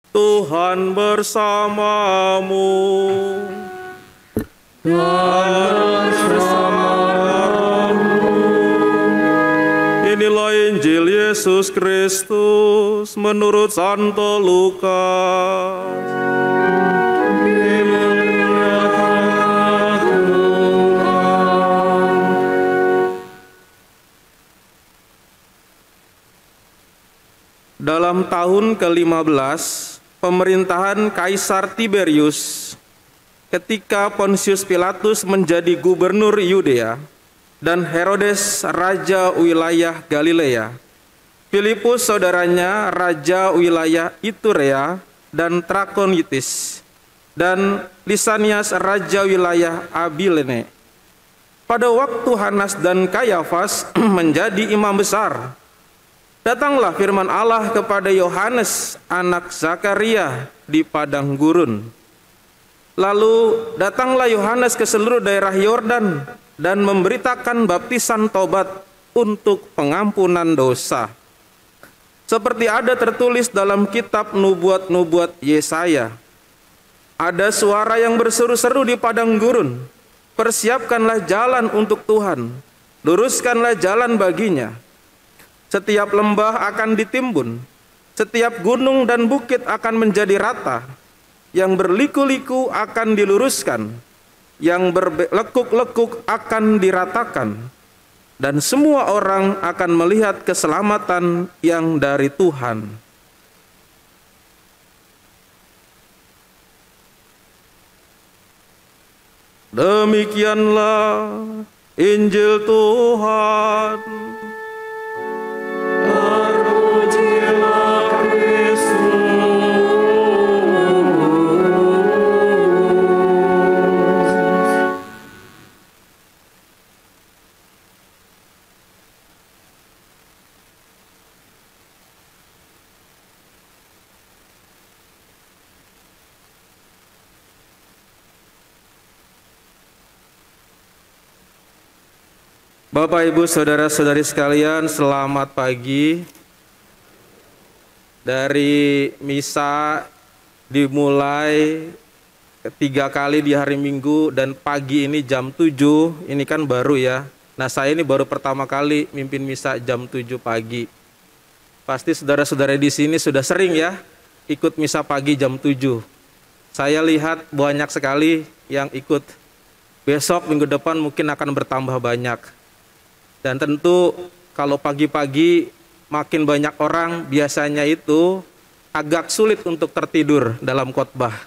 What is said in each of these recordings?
Tuhan bersamamu. Tuhan bersamamu. Inilah Injil Yesus Kristus menurut Santo Lukas. Dalam tahun ke-15 pemerintahan Kaisar Tiberius, ketika Pontius Pilatus menjadi gubernur Yudea dan Herodes raja wilayah Galilea, Filipus saudaranya raja wilayah Iturea dan Trakonitis, dan Lisanias raja wilayah Abilene. Pada waktu Hanas dan Kayafas menjadi imam besar, datanglah firman Allah kepada Yohanes anak Zakaria di padang gurun. Lalu datanglah Yohanes ke seluruh daerah Yordan dan memberitakan baptisan tobat untuk pengampunan dosa. Seperti ada tertulis dalam kitab nubuat-nubuat Yesaya. Ada suara yang berseru-seru di padang gurun, persiapkanlah jalan untuk Tuhan, luruskanlah jalan baginya. Setiap lembah akan ditimbun, setiap gunung dan bukit akan menjadi rata, yang berliku-liku akan diluruskan, yang berlekuk-lekuk akan diratakan, dan semua orang akan melihat keselamatan yang dari Tuhan. Demikianlah Injil Tuhan. Bapak, Ibu, Saudara-saudari sekalian, selamat pagi. Dari misa dimulai 3 kali di hari Minggu dan pagi ini jam 7, ini kan baru ya. Nah, saya ini baru pertama kali mimpin misa jam 7 pagi. Pasti saudara-saudara di sini sudah sering ya ikut misa pagi jam 7. Saya lihat banyak sekali yang ikut. Besok minggu depan mungkin akan bertambah banyak. Dan tentu kalau pagi-pagi makin banyak orang, biasanya itu agak sulit untuk tertidur dalam khotbah.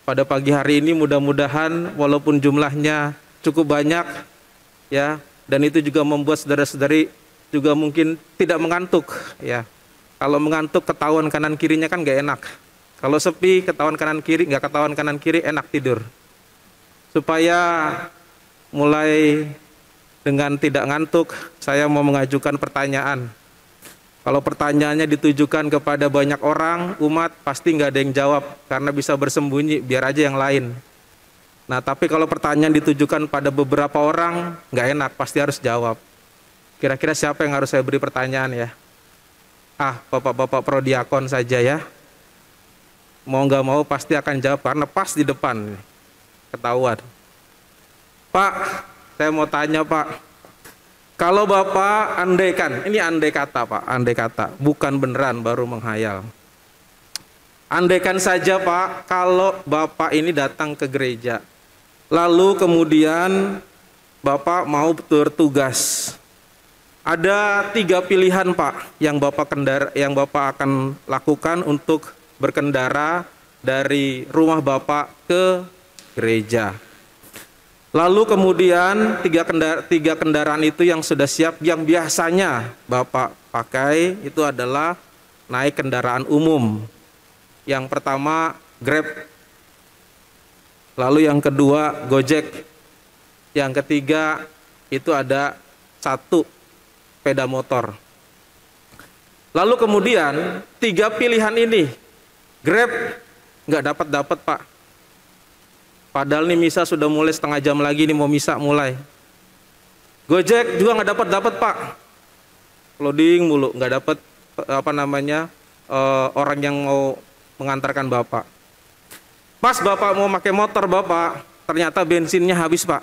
Pada pagi hari ini mudah-mudahan walaupun jumlahnya cukup banyak ya, dan itu juga membuat saudara-saudari juga mungkin tidak mengantuk ya. Kalau mengantuk ketahuan kanan kirinya kan gak enak. Kalau sepi ketahuan kanan kiri, gak ketahuan kanan kiri, enak tidur. Supaya mulai dengan tidak ngantuk, saya mau mengajukan pertanyaan. Kalau pertanyaannya ditujukan kepada banyak orang, umat, pasti nggak ada yang jawab, karena bisa bersembunyi, biar aja yang lain. Nah, tapi kalau pertanyaan ditujukan pada beberapa orang, nggak enak, pasti harus jawab. Kira-kira siapa yang harus saya beri pertanyaan ya? Bapak-bapak prodiakon saja ya. Mau nggak mau pasti akan jawab, karena pas di depan, ketahuan. Pak, saya mau tanya Pak, kalau Bapak andaikan, ini andai kata Pak, andai kata, bukan beneran baru menghayal. Andaikan saja Pak, kalau Bapak ini datang ke gereja, lalu kemudian Bapak mau bertugas. Ada 3 pilihan Pak yang Bapak akan lakukan untuk berkendara dari rumah Bapak ke gereja. Lalu kemudian 3 kendaraan itu yang sudah siap, yang biasanya Bapak pakai itu adalah naik kendaraan umum. Yang pertama Grab, lalu yang kedua Gojek, yang ketiga itu ada 1 sepeda motor. Lalu kemudian 3 pilihan ini, Grab nggak dapat Pak. Padahal nih misa sudah mulai setengah jam lagi nih, mau misa mulai. Gojek juga nggak dapat Pak. Loading mulu, nggak dapat orang yang mau mengantarkan Bapak. Pas Bapak mau pakai motor Bapak, ternyata bensinnya habis Pak.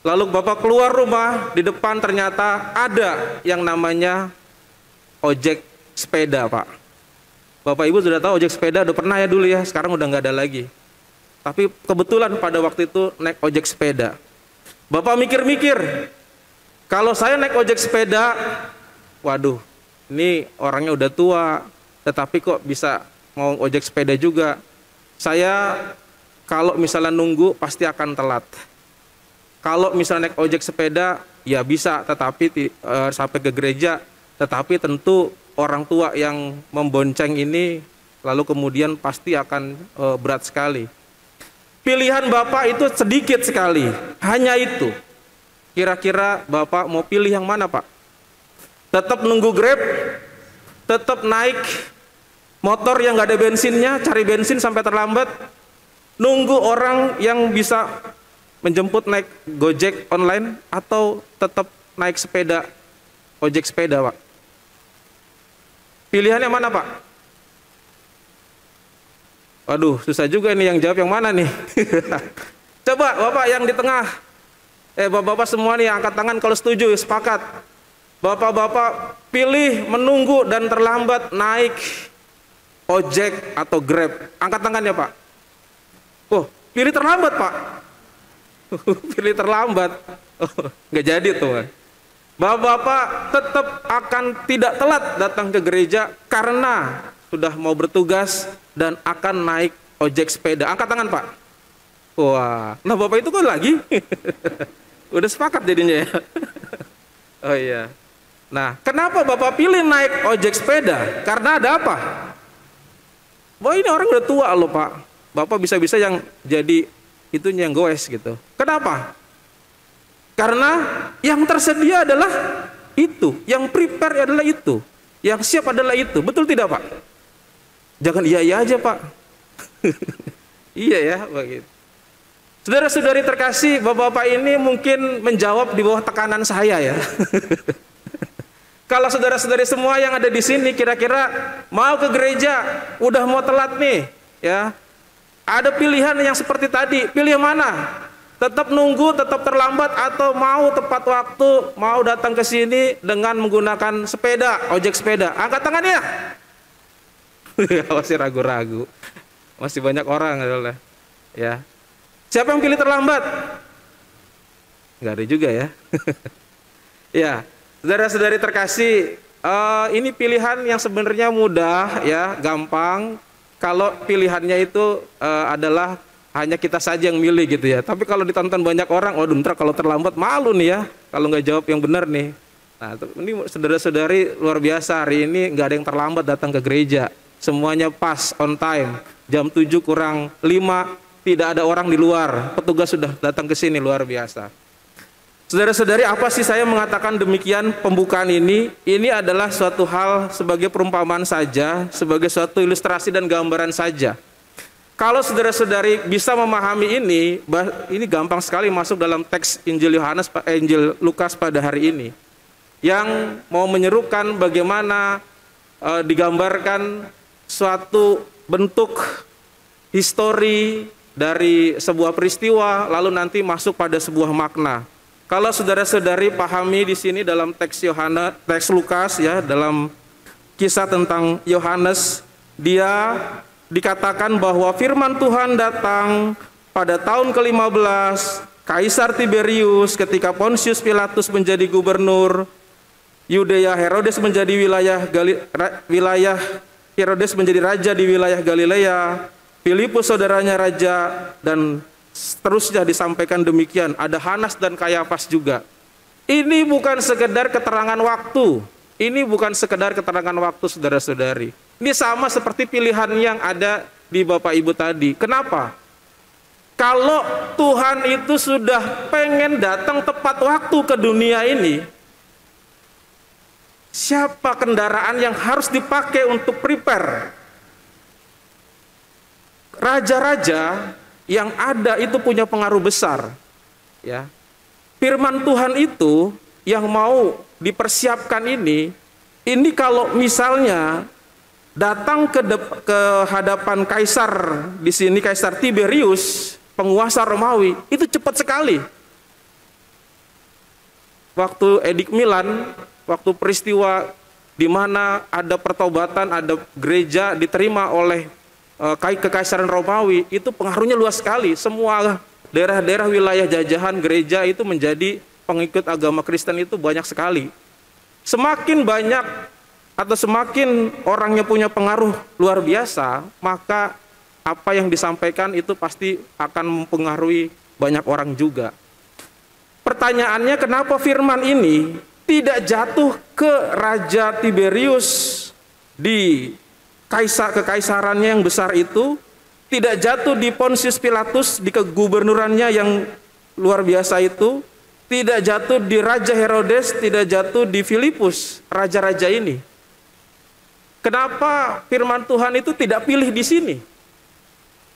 Lalu Bapak keluar rumah, di depan ternyata ada yang namanya ojek sepeda Pak. Bapak Ibu sudah tahu ojek sepeda, udah pernah ya dulu ya, sekarang udah nggak ada lagi. Tapi kebetulan pada waktu itu naik ojek sepeda. Bapak mikir-mikir, kalau saya naik ojek sepeda, waduh, ini orangnya udah tua, tetapi kok bisa mau ojek sepeda juga. Saya kalau misalnya nunggu pasti akan telat. Kalau misalnya naik ojek sepeda, ya bisa, tetapi sampai ke gereja, tetapi tentu orang tua yang membonceng ini lalu kemudian pasti akan berat sekali. Pilihan Bapak itu sedikit sekali, hanya itu. Kira-kira Bapak mau pilih yang mana Pak? Tetap nunggu Grab, tetap naik motor yang nggak ada bensinnya, cari bensin sampai terlambat, nunggu orang yang bisa menjemput naik Gojek online, atau tetap naik sepeda, ojek sepeda Pak? Pilihannya mana Pak? Waduh, susah juga nih yang jawab yang mana nih. Coba Bapak yang di tengah. Bapak-bapak semua nih angkat tangan kalau setuju, sepakat. Bapak-bapak pilih menunggu dan terlambat naik ojek atau Grab. Angkat tangannya Pak. Oh, pilih terlambat Pak. Pilih terlambat. Oh, nggak jadi tuh. Bapak-bapak tetap akan tidak telat datang ke gereja karena sudah mau bertugas dan akan naik ojek sepeda. Angkat tangan Pak. Wah, nah Bapak itu kok lagi? Udah sepakat jadinya ya. Oh iya. Nah, kenapa Bapak pilih naik ojek sepeda? Karena ada apa? Wah, ini orang udah tua loh Pak. Bapak bisa-bisa yang jadi itunya yang goes gitu. Kenapa? Karena yang tersedia adalah itu, yang prepare adalah itu, yang siap adalah itu. Betul tidak Pak? Jangan iya-iya aja Pak. Iya ya, begitu. Saudara-saudari terkasih, bapak-bapak ini mungkin menjawab di bawah tekanan saya ya. Kalau saudara-saudari semua yang ada di sini kira-kira mau ke gereja, udah mau telat nih, ya. Ada pilihan yang seperti tadi, pilih yang mana? Tetap nunggu, tetap terlambat, atau mau tepat waktu, mau datang ke sini dengan menggunakan sepeda, ojek sepeda? Angkat tangannya. Masih ragu-ragu. Masih banyak orang adalah, ya. Siapa yang pilih terlambat? Nggak ada juga ya. Ya, saudara-saudari terkasih, ini pilihan yang sebenarnya mudah ya, gampang. Kalau pilihannya itu adalah hanya kita saja yang milih gitu ya. Tapi kalau ditonton banyak orang, waduh ntar kalau terlambat malu nih ya, kalau nggak jawab yang benar nih. Nah, ini saudara-saudari luar biasa, hari ini nggak ada yang terlambat datang ke gereja. Semuanya pas, on time. Jam 7 kurang 5, tidak ada orang di luar. Petugas sudah datang ke sini, luar biasa. Saudara-saudari, apa sih saya mengatakan demikian pembukaan ini? Ini adalah suatu hal sebagai perumpamaan saja, sebagai suatu ilustrasi dan gambaran saja. Kalau saudara-saudari bisa memahami ini gampang sekali masuk dalam teks Injil Lukas pada hari ini, yang mau menyerukan bagaimana digambarkan suatu bentuk histori dari sebuah peristiwa, lalu nanti masuk pada sebuah makna. Kalau saudara-saudari pahami di sini dalam teks Lukas ya, dalam kisah tentang Yohanes, dia dikatakan bahwa firman Tuhan datang pada tahun ke-15 Kaisar Tiberius, ketika Pontius Pilatus menjadi gubernur Yudea, Herodes menjadi Herodes menjadi raja di wilayah Galilea, Filipus saudaranya raja, dan seterusnya disampaikan demikian. Ada Hanas dan Kayafas juga. Ini bukan sekedar keterangan waktu. Ini bukan sekedar keterangan waktu, saudara-saudari. Ini sama seperti pilihan yang ada di Bapak Ibu tadi. Kenapa? Kalau Tuhan itu sudah pengen datang tepat waktu ke dunia ini, siapa kendaraan yang harus dipakai untuk prepare? Raja-raja yang ada itu punya pengaruh besar. Ya. Firman Tuhan itu yang mau dipersiapkan ini kalau misalnya datang ke hadapan kaisar di sini, Kaisar Tiberius, penguasa Romawi, itu cepat sekali. Waktu Edik Milan, waktu peristiwa di mana ada pertobatan, ada gereja diterima oleh kekaisaran Romawi, itu pengaruhnya luas sekali. Semua daerah-daerah wilayah jajahan gereja itu menjadi pengikut agama Kristen itu banyak sekali. Semakin banyak atau semakin orangnya punya pengaruh luar biasa, maka apa yang disampaikan itu pasti akan mempengaruhi banyak orang juga. Pertanyaannya, kenapa firman ini tidak jatuh ke Raja Tiberius di kekaisarannya yang besar itu, tidak jatuh di Pontius Pilatus di kegubernurannya yang luar biasa itu, tidak jatuh di Raja Herodes, tidak jatuh di Filipus, raja-raja ini. Kenapa firman Tuhan itu tidak pilih di sini?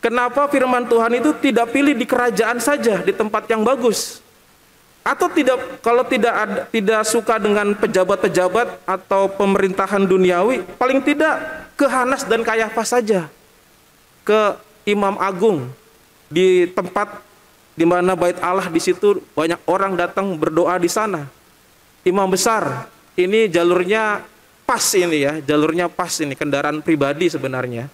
Kenapa firman Tuhan itu tidak pilih di kerajaan saja, di tempat yang bagus? Atau tidak, kalau tidak suka dengan pejabat-pejabat atau pemerintahan duniawi, paling tidak ke Hanas dan Kayafas saja, ke Imam Agung, di tempat di mana Bait Allah, di situ banyak orang datang berdoa di sana. Imam besar, ini jalurnya pas ini ya, jalurnya pas ini, kendaraan pribadi sebenarnya.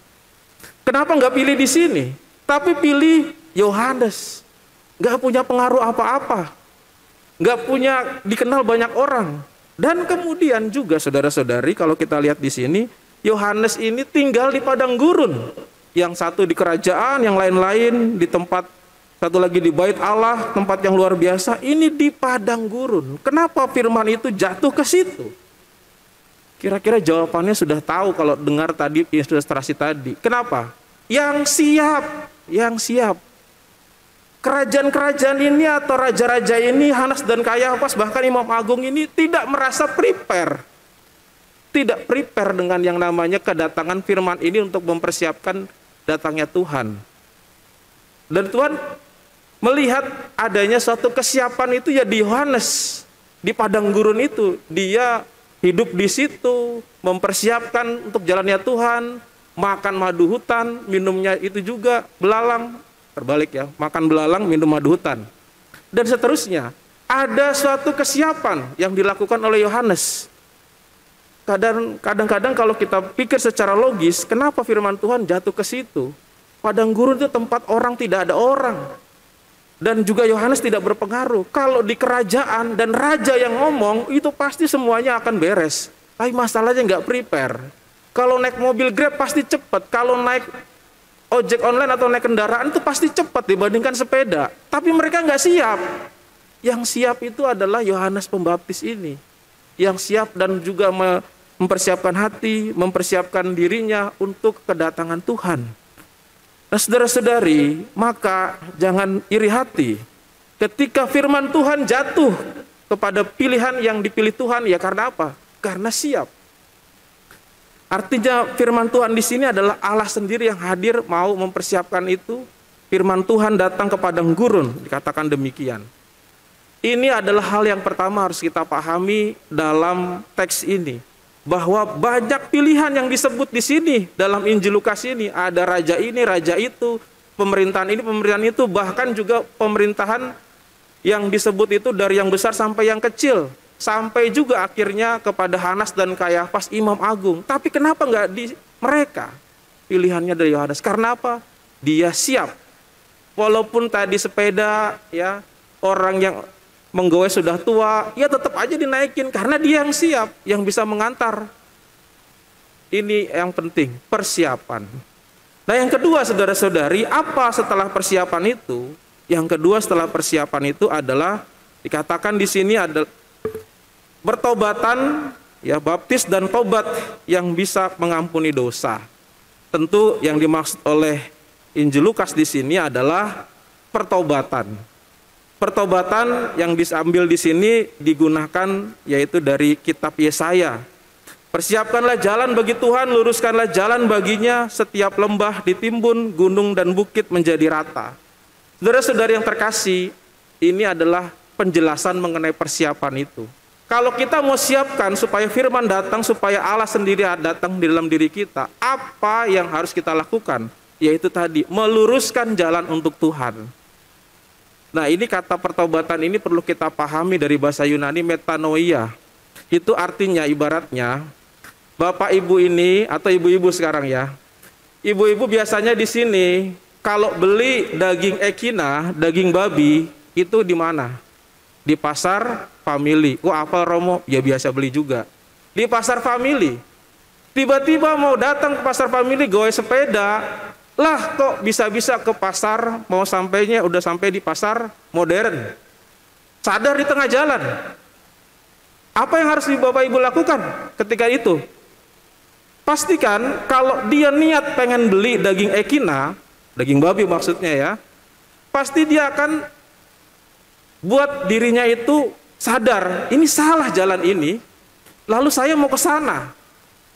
Kenapa nggak pilih di sini? Tapi pilih Yohanes, nggak punya pengaruh apa-apa, nggak punya dikenal banyak orang. Dan kemudian juga saudara-saudari, kalau kita lihat di sini, Yohanes ini tinggal di padang gurun. Yang satu di kerajaan, yang lain-lain di tempat, satu lagi di Bait Allah, tempat yang luar biasa. Ini di padang gurun. Kenapa firman itu jatuh ke situ? Kira-kira jawabannya sudah tahu kalau dengar tadi ilustrasi tadi. Kenapa? Yang siap. Kerajaan-kerajaan ini atau raja-raja ini, Hanas dan Kayafas, bahkan Imam Agung ini tidak merasa prepare. Tidak prepare dengan yang namanya kedatangan firman ini untuk mempersiapkan datangnya Tuhan. Dan Tuhan melihat adanya suatu kesiapan itu ya di Yohanes, di padang gurun itu. Dia hidup di situ, mempersiapkan untuk jalannya Tuhan, makan madu hutan, minumnya itu juga belalang. Terbalik ya, makan belalang, minum madu hutan. Dan seterusnya, ada suatu kesiapan yang dilakukan oleh Yohanes. Kadang-kadang kalau kita pikir secara logis, kenapa firman Tuhan jatuh ke situ? Padang gurun itu tempat orang tidak ada orang. Dan juga Yohanes tidak berpengaruh. Kalau di kerajaan dan raja yang ngomong, itu pasti semuanya akan beres. Tapi masalahnya nggak prepare. Kalau naik mobil Grab pasti cepat. Kalau naik ojek online atau naik kendaraan itu pasti cepat dibandingkan sepeda. Tapi mereka nggak siap. Yang siap itu adalah Yohanes Pembaptis ini. Yang siap dan juga mempersiapkan hati, mempersiapkan dirinya untuk kedatangan Tuhan. Nah saudara-saudari, maka jangan iri hati. Ketika firman Tuhan jatuh kepada pilihan yang dipilih Tuhan, ya karena apa? Karena siap. Artinya firman Tuhan di sini adalah Allah sendiri yang hadir mau mempersiapkan itu. Firman Tuhan datang ke padang gurun, dikatakan demikian. Ini adalah hal yang pertama harus kita pahami dalam teks ini, bahwa banyak pilihan yang disebut di sini dalam Injil Lukas ini. Ada raja ini, raja itu, pemerintahan ini, pemerintahan itu, bahkan juga pemerintahan yang disebut itu dari yang besar sampai yang kecil. Sampai juga akhirnya kepada Hanas dan Kayafas, Imam Agung. Tapi kenapa nggak di mereka? Pilihannya dari Yohanes. Karena apa? Dia siap. Walaupun tadi sepeda, ya orang yang menggoes sudah tua, ya tetap aja dinaikin karena dia yang siap, yang bisa mengantar. Ini yang penting, persiapan. Nah yang kedua saudara-saudari, apa setelah persiapan itu? Yang kedua setelah persiapan itu adalah dikatakan di sini ada bertobatan, ya baptis dan tobat yang bisa mengampuni dosa. Tentu yang dimaksud oleh Injil Lukas di sini adalah pertobatan. Pertobatan yang diambil di sini digunakan yaitu dari kitab Yesaya. Persiapkanlah jalan bagi Tuhan, luruskanlah jalan baginya, setiap lembah ditimbun, gunung dan bukit menjadi rata. Saudara-saudari yang terkasih, ini adalah penjelasan mengenai persiapan itu. Kalau kita mau siapkan supaya firman datang, supaya Allah sendiri datang di dalam diri kita, apa yang harus kita lakukan? Yaitu tadi, meluruskan jalan untuk Tuhan. Nah, ini kata pertobatan ini perlu kita pahami dari bahasa Yunani metanoia. Itu artinya ibaratnya, Bapak Ibu ini, atau ibu-ibu sekarang ya, ibu-ibu biasanya di sini, kalau beli daging ekina, daging babi, itu di mana? Di pasar family. Apel Romo, ya biasa beli juga. Di pasar family. Tiba-tiba mau datang ke pasar family, goe sepeda. Lah kok bisa-bisa ke pasar, mau sampainya udah sampai di pasar modern. Sadar di tengah jalan. Apa yang harus Bapak Ibu lakukan ketika itu? Pastikan kalau dia niat pengen beli daging ekina, daging babi maksudnya ya, pasti dia akan buat dirinya itu sadar, ini salah jalan ini, lalu saya mau ke sana.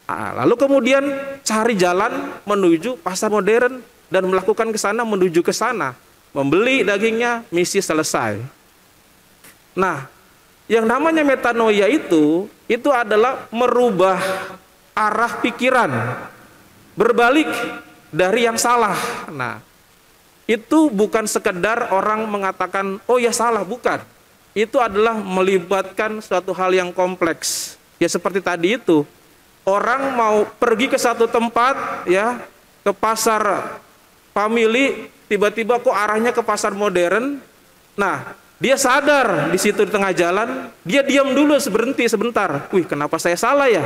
Lalu kemudian cari jalan menuju pasar modern dan melakukan ke sana, menuju ke sana, membeli dagingnya, misi selesai. Nah, yang namanya metanoia itu adalah merubah arah pikiran, berbalik dari yang salah. Nah, itu bukan sekedar orang mengatakan, oh ya salah, bukan. Itu adalah melibatkan suatu hal yang kompleks. Ya seperti tadi itu, orang mau pergi ke satu tempat, ya, ke pasar family, tiba-tiba kok arahnya ke pasar modern. Nah, dia sadar di situ di tengah jalan, dia diam dulu, berhenti sebentar. Wih, kenapa saya salah ya?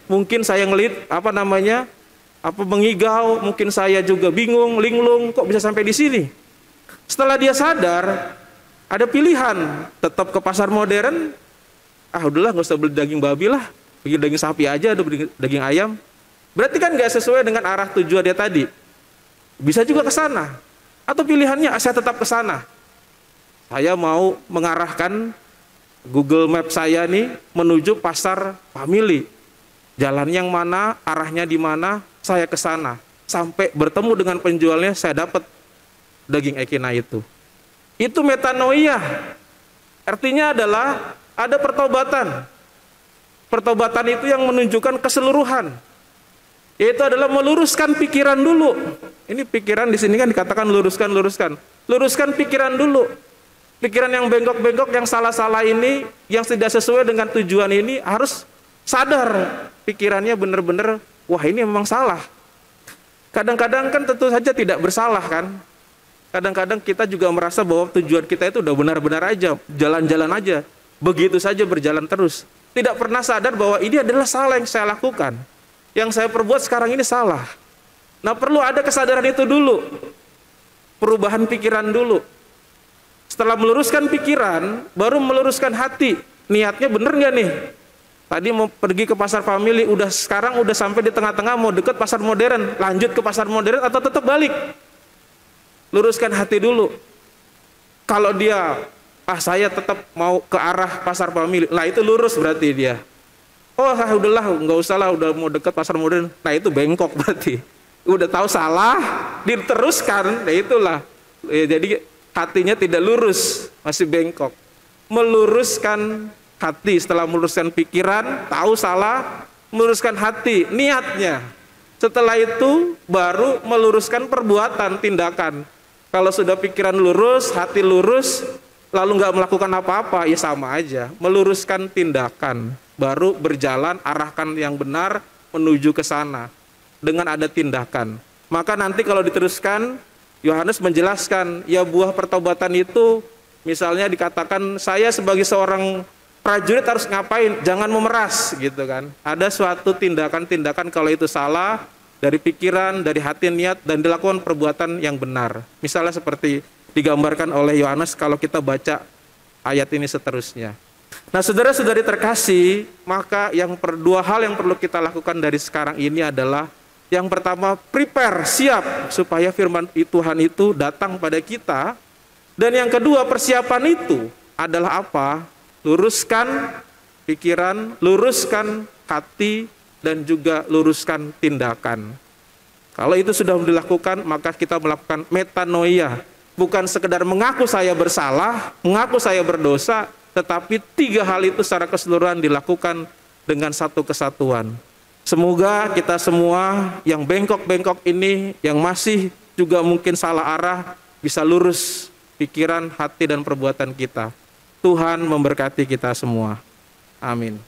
Mungkin saya mengigau, mungkin saya juga bingung, linglung, kok bisa sampai di sini. Setelah dia sadar, ada pilihan, tetap ke pasar modern, udahlah nggak usah beli daging babi lah, beli daging sapi aja, ada daging ayam. Berarti kan nggak sesuai dengan arah tujuan dia tadi. Bisa juga ke sana, atau pilihannya saya tetap ke sana. Saya mau mengarahkan Google Map saya nih menuju pasar family. Jalan yang mana, arahnya di mana, saya ke sana. Sampai bertemu dengan penjualnya, saya dapat daging ekina itu. Itu metanoia. Artinya adalah ada pertobatan. Pertobatan itu yang menunjukkan keseluruhan. Yaitu adalah meluruskan pikiran dulu. Ini pikiran di sini kan dikatakan luruskan. Luruskan pikiran dulu. Pikiran yang bengkok-bengkok, yang salah-salah ini, yang tidak sesuai dengan tujuan ini harus sadar. Pikirannya benar-benar, wah ini memang salah. Kadang-kadang kan tentu saja tidak bersalah kan. Kadang-kadang kita juga merasa bahwa tujuan kita itu udah benar-benar aja, jalan-jalan aja. Begitu saja berjalan terus. Tidak pernah sadar bahwa ini adalah salah yang saya lakukan. Yang saya perbuat sekarang ini salah. Nah, perlu ada kesadaran itu dulu. Perubahan pikiran dulu. Setelah meluruskan pikiran, baru meluruskan hati. Niatnya bener nggak nih? Tadi mau pergi ke pasar family, sekarang udah sampai di tengah-tengah, mau deket pasar modern, lanjut ke pasar modern atau tetap balik? Luruskan hati dulu. Kalau dia, saya tetap mau ke arah pasar family, lah itu lurus berarti dia. Udahlah, nggak usah lah, udah mau deket pasar modern, nah itu bengkok berarti. Udah tahu salah, diteruskan, nah itulah. Jadi hatinya tidak lurus, masih bengkok. Meluruskan hati, setelah meluruskan pikiran, tahu salah, meluruskan hati, niatnya. Setelah itu baru meluruskan perbuatan, tindakan. Kalau sudah pikiran lurus, hati lurus, lalu nggak melakukan apa-apa, ya sama aja. Meluruskan tindakan, baru berjalan, arahkan yang benar menuju ke sana dengan ada tindakan. Maka nanti kalau diteruskan, Yohanes menjelaskan, ya buah pertobatan itu, misalnya dikatakan saya sebagai seorang prajurit harus ngapain? Jangan memeras gitu kan. Ada suatu tindakan-tindakan kalau itu salah dari pikiran, dari hati, niat, dan dilakukan perbuatan yang benar. Misalnya seperti digambarkan oleh Yohanes kalau kita baca ayat ini seterusnya. Nah, saudara-saudari terkasih, maka dua hal yang perlu kita lakukan dari sekarang ini adalah yang pertama, prepare, siap supaya firman Tuhan itu datang pada kita. Dan yang kedua, persiapan itu adalah apa? Luruskan pikiran, luruskan hati, dan juga luruskan tindakan. Kalau itu sudah dilakukan, maka kita melakukan metanoia. Bukan sekedar mengaku saya bersalah, mengaku saya berdosa, tetapi 3 hal itu secara keseluruhan dilakukan dengan satu kesatuan. Semoga kita semua yang bengkok-bengkok ini, yang masih juga mungkin salah arah, bisa lurus pikiran, hati, dan perbuatan kita. Tuhan memberkati kita semua. Amin.